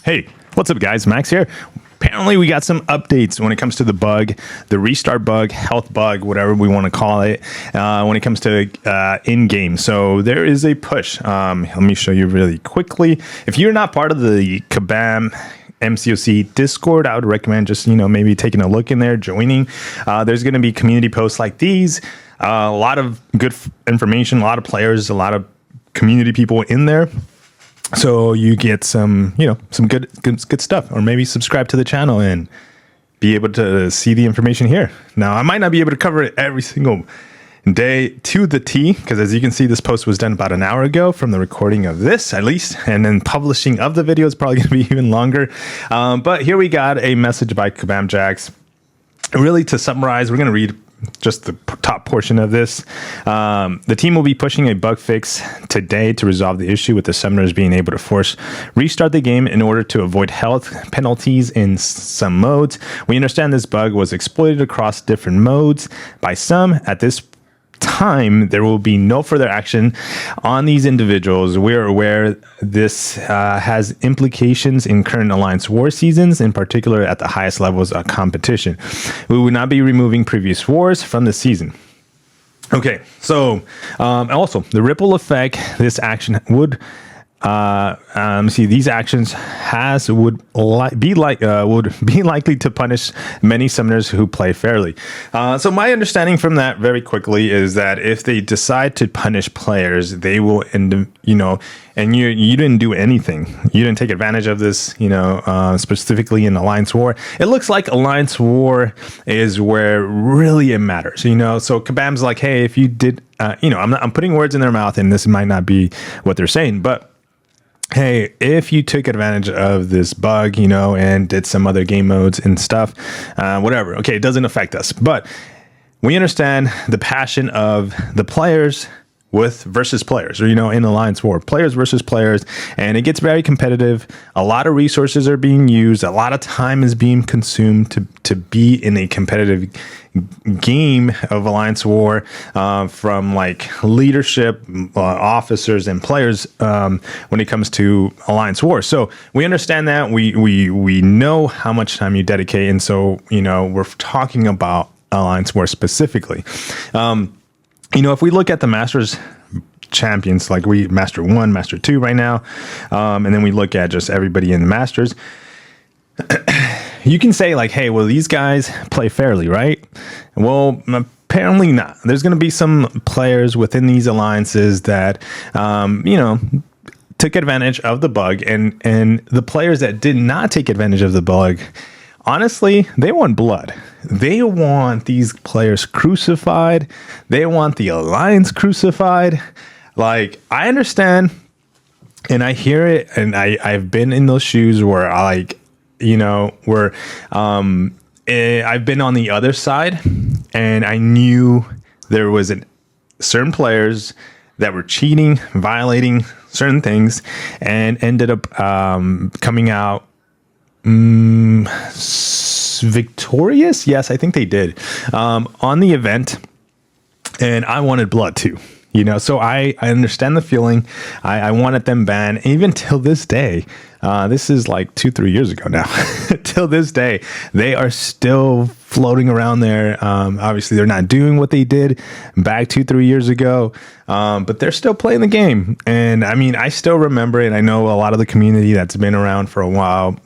Hey, what's up guys? Max here. Apparently we got some updates when it comes to the bug, the restart bug, health bug, whatever we want to call it, when it comes to in-game. So there is a push. Let me show you really quickly. If you're not part of the Kabam MCOC Discord, I would recommend just, maybe taking a look in there, joining. There's going to be community posts like these, a lot of good information, a lot of players, a lot of community people in there. So you get some, some good stuff, or maybe subscribe to the channel and be able to see the information here. Now, I might not be able to cover it every single day to the T, because as you can see, this post was done about an hour ago from the recording of this, at least, and then publishing of the video is probably going to be even longer. But here we got a message by Kabam Jax. Really, to summarize, we're going to read just the top portion of this. The team will be pushing a bug fix today to resolve the issue with the summoners being able to force restart the game in order to avoid health penalties in some modes. We understand this bug was exploited across different modes by some. At this time, there will be no further action on these individuals. We're aware this has implications in current Alliance War seasons, in particular at the highest levels of competition. We will not be removing previous wars from the season. Okay, so also the ripple effect this action would these actions would be likely to punish many summoners who play fairly. So my understanding from that very quickly is that if they decide to punish players, they will and you didn't do anything. You didn't take advantage of this, specifically in Alliance War. It looks like Alliance War is where really it matters, So Kabam's like, hey, if you did, I'm putting words in their mouth, and this might not be what they're saying, but hey, if you took advantage of this bug, and did some other game modes and stuff, whatever. Okay, it doesn't affect us, but we understand the passion of the players versus players, or, in Alliance War, players versus players, and it gets very competitive. A lot of resources are being used. A lot of time is being consumed to be in a competitive game of Alliance War, from like leadership, officers, and players, when it comes to Alliance War. So we understand that. We know how much time you dedicate, and so we're talking about Alliance War specifically. If we look at the Masters champions, like Master 1, Master 2 right now, and then we look at just everybody in the Masters, you can say like, hey, well, these guys play fairly, right? Well, apparently not. There's going to be some players within these alliances that, took advantage of the bug, and the players that did not take advantage of the bug, honestly, they want blood. They want these players crucified. They want the Alliance crucified. Like, I understand, and I hear it, and I've been in those shoes where I've been on the other side, and I knew there was certain players that were cheating, violating certain things, and ended up coming out victorious. Yes, I think they did, on the event, and I wanted blood too, so I understand the feeling. I wanted them banned, even till this day. This is like 2-3 years ago now. Till this day, they are still floating around there. Obviously, they're not doing what they did back 2-3 years ago, but they're still playing the game. And I mean, I still remember it. I know a lot of the community that's been around for a while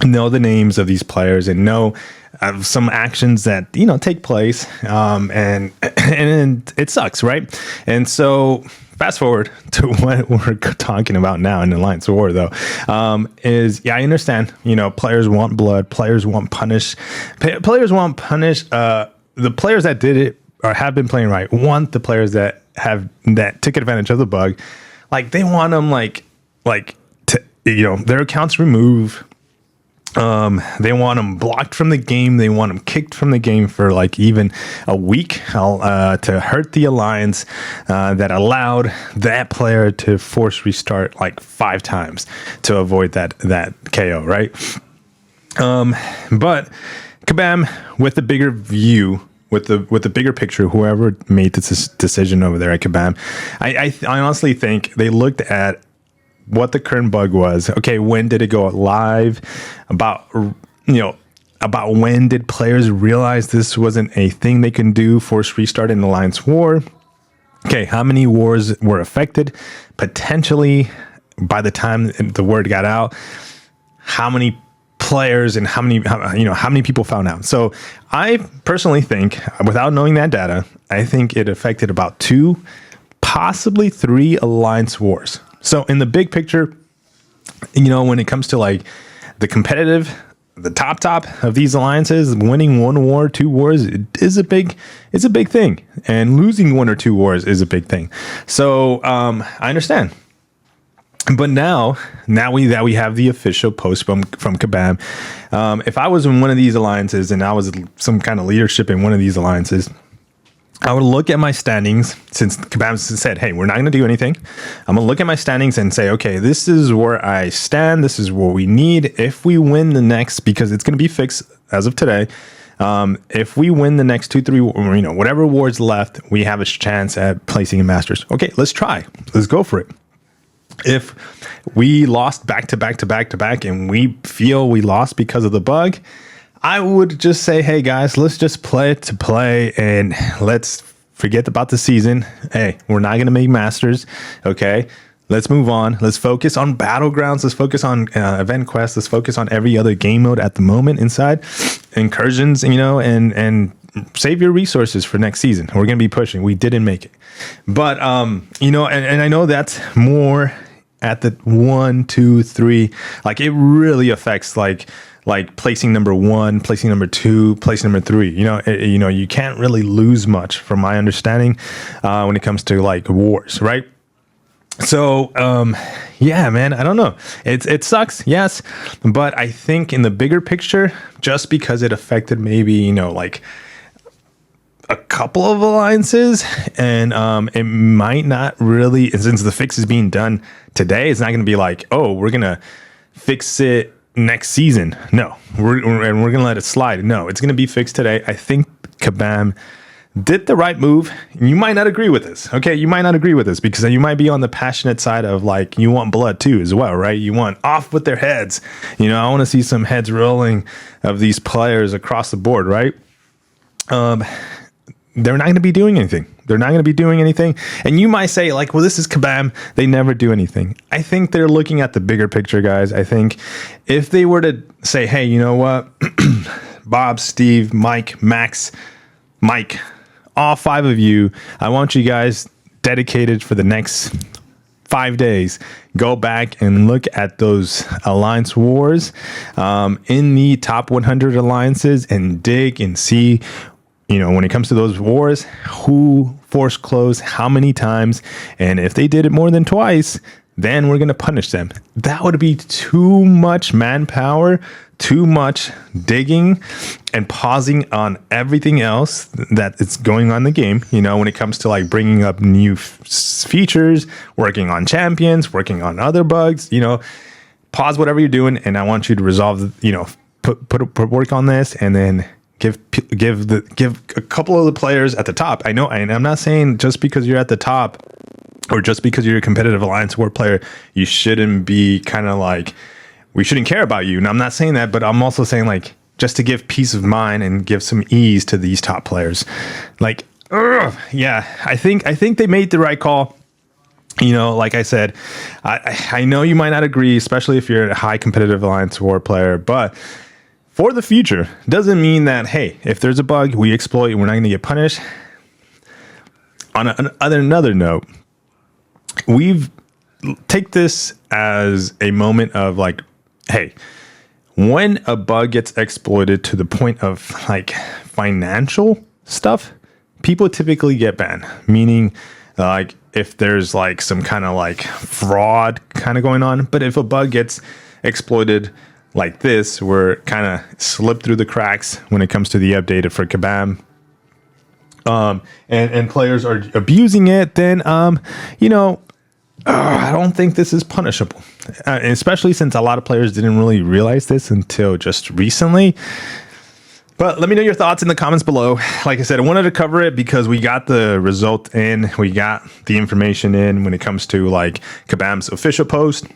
know the names of these players and know of some actions that take place, and it sucks, right? And so fast forward to what we're talking about now in Alliance War, though, I understand, players want blood, players want punish. The players that did it or have been playing right want the players that took advantage of the bug, like they want them their accounts removed. They want them blocked from the game. They want them kicked from the game for like even a week, to hurt the Alliance that allowed that player to force restart like 5 times to avoid that KO, right? But Kabam, with the bigger view, with the bigger picture, whoever made this decision over there at Kabam, I honestly think they looked at what the current bug was. Okay, when did it go live? About when did players realize this wasn't a thing they can do, force restart in Alliance War? Okay, how many wars were affected? Potentially, by the time the word got out, how many players and how many people found out? So I personally think, without knowing that data, I think it affected about 2, possibly 3 Alliance wars. So in the big picture, when it comes to like the competitive, the top of these alliances, winning 1 war, 2 wars is a big thing, and losing 1 or 2 wars is a big thing. So I understand. But now we have the official post from Kabam. If I was in one of these alliances and I was some kind of leadership in one of these alliances, I would look at my standings, since Kabam said, hey, we're not going to do anything. I'm going to look at my standings and say, okay, this is where I stand. This is what we need. If we win the next, because it's going to be fixed as of today. If we win the next 2, 3, whatever awards left, we have a chance at placing in Masters. Okay, let's try. Let's go for it. If we lost back to back and we feel we lost because of the bug, I would just say, hey guys, let's just play it to play and let's forget about the season. Hey, we're not going to make Masters. Okay, let's move on. Let's focus on Battlegrounds. Let's focus on Event Quest. Let's focus on every other game mode at the moment inside Incursions, and save your resources for next season. We're going to be pushing. We didn't make it. But, and I know that's more at the 1, 2, 3. Like, it really affects like placing number 1, placing number 2, placing number 3. You can't really lose much, from my understanding, when it comes to like wars, right? So, yeah, man, I don't know. It sucks, yes, but I think in the bigger picture, just because it affected maybe like a couple of alliances, and it might not really, since the fix is being done today, it's not going to be like, oh, we're gonna fix it next season. No, we're gonna let it slide. No, it's gonna be fixed today. I think Kabam did the right move. You might not agree with this. Okay, you might not agree with this because you might be on the passionate side of like, you want blood too as well, right? You want off with their heads. I want to see some heads rolling of these players across the board, right? They're not going to be doing anything. They're not going to be doing anything. And you might say like, well, this is Kabam. They never do anything. I think they're looking at the bigger picture, guys. I think if they were to say, hey, you know what? Bob, Steve, Mike, Max, Mike, all 5 of you, I want you guys dedicated for the next 5 days. Go back and look at those alliance wars in the top 100 alliances and dig and see, when it comes to those wars, who forced close, how many times, and if they did it more than twice, then we're going to punish them. That would be too much manpower, too much digging and pausing on everything else that is going on in the game. When it comes to like bringing up new features, working on champions, working on other bugs, pause whatever you're doing. And I want you to resolve, put work on this, and then give a couple of the players at the top. I know, and I'm not saying just because you're at the top or just because you're a competitive Alliance War player, you shouldn't be kind of like, we shouldn't care about you. And I'm not saying that, but I'm also saying like, just to give peace of mind and give some ease to these top players. Like, yeah, I think they made the right call. Like I said, I know you might not agree, especially if you're a high competitive Alliance War player, but for the future, doesn't mean that, hey, if there's a bug, we exploit, we're not going to get punished. On another note, we've take this as a moment of like, hey, when a bug gets exploited to the point of like financial stuff, people typically get banned. Meaning, like if there's like some kind of like fraud kind of going on, but if a bug gets exploited like this, where it kind of slipped through the cracks when it comes to the update for Kabam, and players are abusing it, then I don't think this is punishable, especially since a lot of players didn't really realize this until just recently. But let me know your thoughts in the comments below. Like I said, I wanted to cover it because we got the result in, we got the information in when it comes to like Kabam's official post.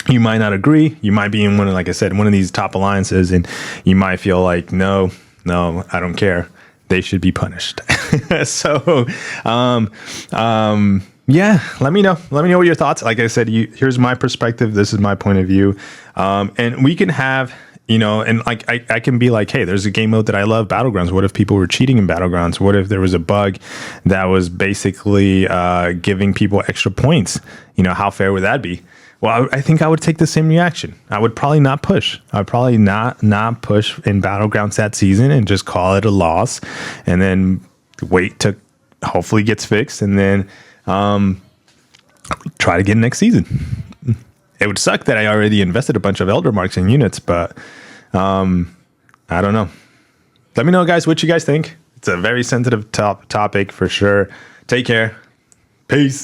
You might not agree. You might be in one of, like I said, one of these top alliances, and you might feel like, no, I don't care. They should be punished. So, yeah, let me know. Let me know what your thoughts. Like I said, here's my perspective. This is my point of view. And we can have, and like I can be like, hey, there's a game mode that I love, Battlegrounds. What if people were cheating in Battlegrounds? What if there was a bug that was basically giving people extra points? How fair would that be? Well, I think I would take the same reaction. I would probably not push. I'd probably not push in Battlegrounds that season and just call it a loss, and then wait to hopefully gets fixed, and then try to get next season. It would suck that I already invested a bunch of Elder Marks in units, but I don't know. Let me know, guys, what you guys think. It's a very sensitive topic for sure. Take care. Peace.